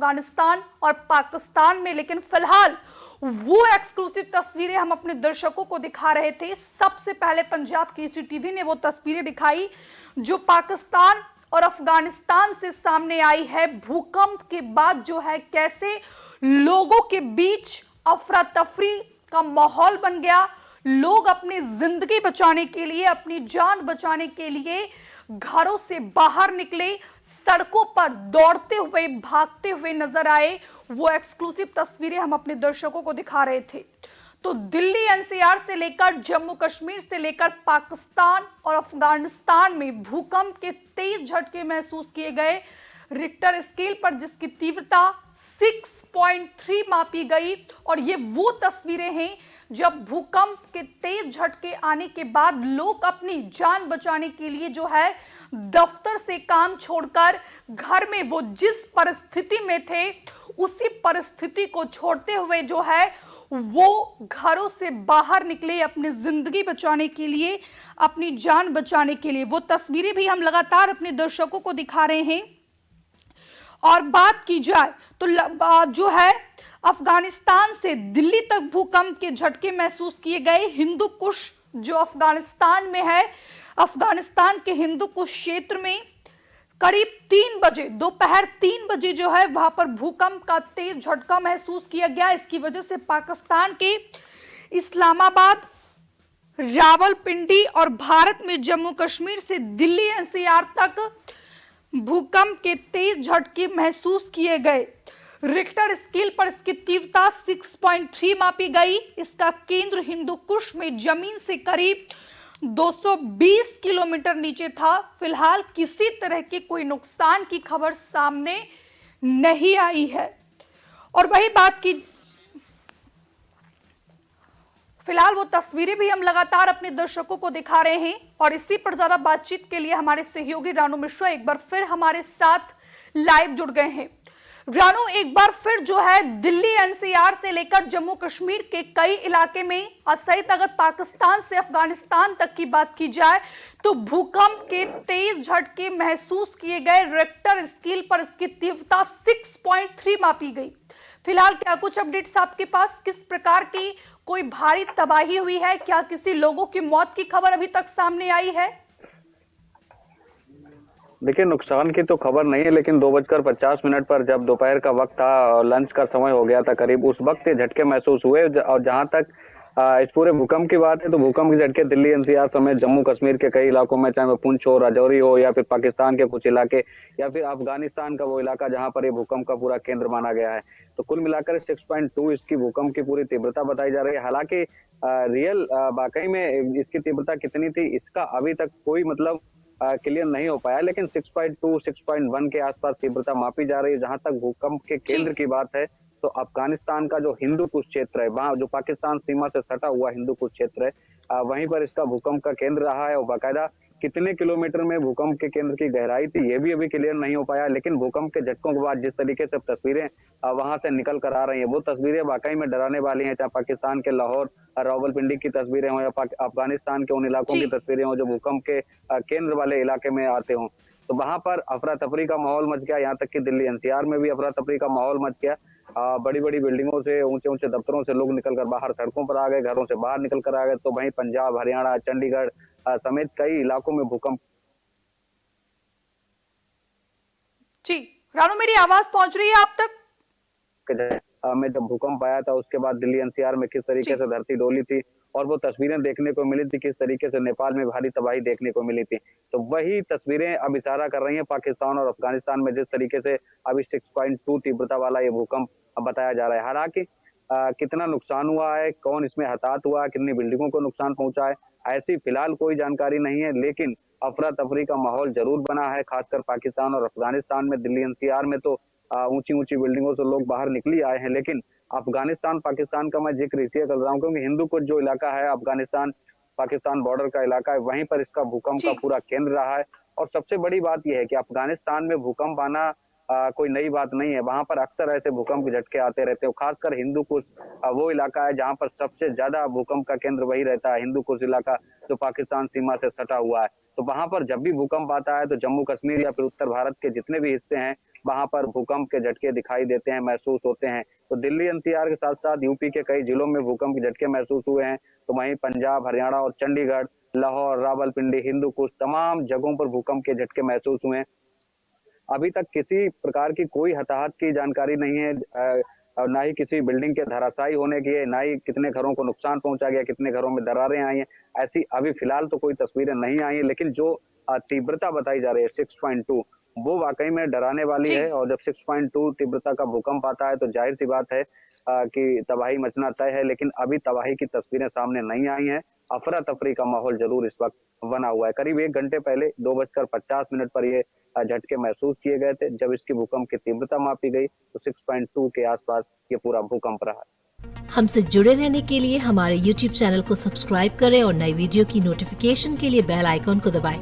अफगानिस्तान और पाकिस्तान में। लेकिन फिलहाल वो एक्सक्लूसिव तस्वीरें हम अपने दर्शकों को दिखा रहे थे। सबसे पहले पंजाब केसरी टीवी ने वो तस्वीरें दिखाई जो पाकिस्तान और अफगानिस्तान से सामने आई है। भूकंप के बाद जो है कैसे लोगों के बीच अफरा तफरी का माहौल बन गया। लोग अपनी जिंदगी बचाने के लिए, अपनी जान बचाने के लिए घरों से बाहर निकले, सड़कों पर दौड़ते हुए, भागते हुए नजर आए। वो एक्सक्लूसिव तस्वीरें हम अपने दर्शकों को दिखा रहे थे। तो दिल्ली एनसीआर से लेकर जम्मू कश्मीर से लेकर पाकिस्तान और अफगानिस्तान में भूकंप के तेज झटके महसूस किए गए। रिक्टर स्केल पर जिसकी तीव्रता 6.3 मापी गई। और ये वो तस्वीरें हैं जब भूकंप के तेज झटके आने के बाद लोग अपनी जान बचाने के लिए जो है दफ्तर से काम छोड़कर घर में वो जिस परिस्थिति में थे उसी परिस्थिति को छोड़ते हुए जो है वो घरों से बाहर निकले अपनी जिंदगी बचाने के लिए, अपनी जान बचाने के लिए। वो तस्वीरें भी हम लगातार अपने दर्शकों को दिखा रहे हैं। और बात की जाए तो जो है अफगानिस्तान से दिल्ली तक भूकंप के झटके महसूस किए गए। हिंदू कुश जो अफगानिस्तान में है, अफगानिस्तान के हिंदू कुश क्षेत्र में करीब 3 बजे, दोपहर 3 बजे जो है वहां पर भूकंप का तेज झटका महसूस किया गया। इसकी वजह से पाकिस्तान के इस्लामाबाद, रावलपिंडी और भारत में जम्मू कश्मीर से दिल्ली एनसीआर तक भूकंप के तेज झटके महसूस किए गए। रिक्टर स्केल पर इसकी तीव्रता 6.3 मापी गई। इसका केंद्र हिंदू कुश में जमीन से करीब 220 किलोमीटर नीचे था। फिलहाल किसी तरह के कोई नुकसान की खबर सामने नहीं आई है। और वही बात की, फिलहाल वो तस्वीरें भी हम लगातार अपने दर्शकों को दिखा रहे हैं। और इसी पर ज्यादा बातचीत के लिए हमारे सहयोगी रानू मिश्रा एक बार फिर हमारे साथ लाइव जुड़ गए हैं। रानू, एक बार फिर जो है दिल्ली एनसीआर से लेकर जम्मू कश्मीर के कई इलाके में सहित अगर पाकिस्तान से अफगानिस्तान तक की बात की जाए तो भूकंप के तेज झटके महसूस किए गए। रिक्टर स्केल पर इसकी तीव्रता 6.3 मापी गई। फिलहाल क्या कुछ अपडेट्स आपके पास? किस प्रकार की कोई भारी तबाही हुई है? क्या किसी लोगों की मौत की खबर अभी तक सामने आई है? देखिए, नुकसान की तो खबर नहीं है, लेकिन 2:50 पर जब दोपहर का वक्त था और लंच का समय हो गया था करीब, उस वक्त ये झटके महसूस हुए। और जहां तक इस पूरे भूकंप की बात है तो भूकंप के झटके दिल्ली एनसीआर समेत जम्मू कश्मीर के कई इलाकों में, चाहे वो पुंछ हो, राजौरी हो, या फिर पाकिस्तान के कुछ इलाके, या फिर अफगानिस्तान का वो इलाका जहां पर ये भूकंप का पूरा केंद्र माना गया है। तो कुल मिलाकर 6.2 इसकी भूकंप की पूरी तीव्रता बताई जा रही है। हालांकि रियल वाकई में इसकी तीव्रता कितनी थी इसका अभी तक कोई मतलब क्लियर नहीं हो पाया, लेकिन 6.2, 6.1 के आसपास तीव्रता मापी जा रही है। जहां तक भूकंप के केंद्र की बात है तो अफगानिस्तान का जो हिंदू कुश क्षेत्र है, वहां जो पाकिस्तान सीमा से सटा हुआ हिंदू कुश क्षेत्र है, वहीं पर इसका भूकंप का केंद्र रहा है। और बाकायदा कितने किलोमीटर में भूकंप के केंद्र की गहराई थी ये भी अभी क्लियर नहीं हो पाया। लेकिन भूकंप के झटकों के बाद जिस तरीके से तस्वीरें वहां से निकल कर आ रही हैं, वो तस्वीरें वाकई में डराने वाली हैं। चाहे पाकिस्तान के लाहौर, रावलपिंडी की तस्वीरें हो या अफगानिस्तान के उन इलाकों की तस्वीरें हो जो भूकंप के केंद्र वाले इलाके में आते हों, तो वहां पर अफरा तफरी का माहौल मच गया। यहाँ तक कि दिल्ली एनसीआर में भी अफरा तफरी का माहौल मच गया। बड़ी बड़ी बिल्डिंगों से, ऊंचे ऊंचे दफ्तरों से लोग निकल कर बाहर सड़कों पर आ गए, घरों से बाहर निकल कर आ गए। तो वहीं पंजाब, हरियाणा, चंडीगढ़ समेत कई इलाकों में भूकंप। जी रानू, मेरी आवाज पहुंच रही है आप तक? में जब भूकंप आया था उसके बाद दिल्ली एनसीआर में किस तरीके से धरती डोली थी और वो तस्वीरें देखने को मिली थी, किस तरीके से नेपाल में भारी तबाही देखने को मिली थी। तो वही तस्वीरें अब इशारा कर रही हैं पाकिस्तान और अफगानिस्तान में, जिस तरीके से अभी 6.2 तीव्रता वाला ये भूकंप बताया जा रहा है। हालांकि कितना नुकसान हुआ है, कौन इसमें हताहत हुआ है, कितनी बिल्डिंगों को नुकसान पहुंचा है, ऐसी फिलहाल कोई जानकारी नहीं है। लेकिन अफरा तफरी का माहौल जरूर बना है, खासकर पाकिस्तान और अफगानिस्तान में। दिल्ली एनसीआर में तो ऊंची ऊंची बिल्डिंगों से लोग बाहर निकल ही आए हैं, लेकिन अफगानिस्तान पाकिस्तान का मैं जिक्र इसलिए कर रहा हूँ क्योंकि हिंदू कुछ जो इलाका है, अफगानिस्तान पाकिस्तान बॉर्डर का इलाका है, वहीं पर इसका भूकंप का पूरा केंद्र रहा है। और सबसे बड़ी बात यह है कि अफगानिस्तान में भूकंप आना कोई नई बात नहीं है। वहां पर अक्सर ऐसे भूकंप के झटके आते रहते हैं। खासकर हिंदू कुश वो इलाका है जहां पर सबसे ज्यादा भूकंप का केंद्र वही रहता है, हिंदू कुश इलाका जो पाकिस्तान सीमा से सटा हुआ है। तो वहां पर जब भी भूकंप आता है तो जम्मू कश्मीर या फिर उत्तर भारत के जितने भी हिस्से हैं वहां पर भूकंप के झटके दिखाई देते हैं, महसूस होते हैं। तो दिल्ली एनसीआर के साथ साथ यूपी के कई जिलों में भूकंप के झटके महसूस हुए हैं। तो वहीं पंजाब, हरियाणा और चंडीगढ़, लाहौर, रावलपिंडी, हिंदू कुश तमाम जगहों पर भूकंप के झटके महसूस हुए हैं। अभी तक किसी प्रकार की कोई हताहत की जानकारी नहीं है, और ना ही किसी बिल्डिंग के धराशायी होने की है, ना ही कितने घरों को नुकसान पहुंचा गया, कितने घरों में दरारें आई हैं। ऐसी अभी फिलहाल तो कोई तस्वीरें नहीं आई हैं, लेकिन जो तीव्रता बताई जा रही है 6.2 वो वाकई में डराने वाली जी। है। और जब 6.2 तीव्रता का भूकंप आता है तो जाहिर सी बात है कि तबाही मचना तय है, लेकिन अभी तबाही की तस्वीरें सामने नहीं आई हैं। अफरा तफरी का माहौल जरूर इस वक्त बना हुआ है। करीब 1 घंटे पहले 2:50 पर ये झटके महसूस किए गए थे। जब इसकी भूकंप की तीव्रता मापी गई तो 6.2 के आसपास ये पूरा भूकंप रहा। हमसे जुड़े रहने के लिए हमारे YouTube चैनल को सब्सक्राइब करें और नई वीडियो की नोटिफिकेशन के लिए बेल आइकॉन को दबाएं।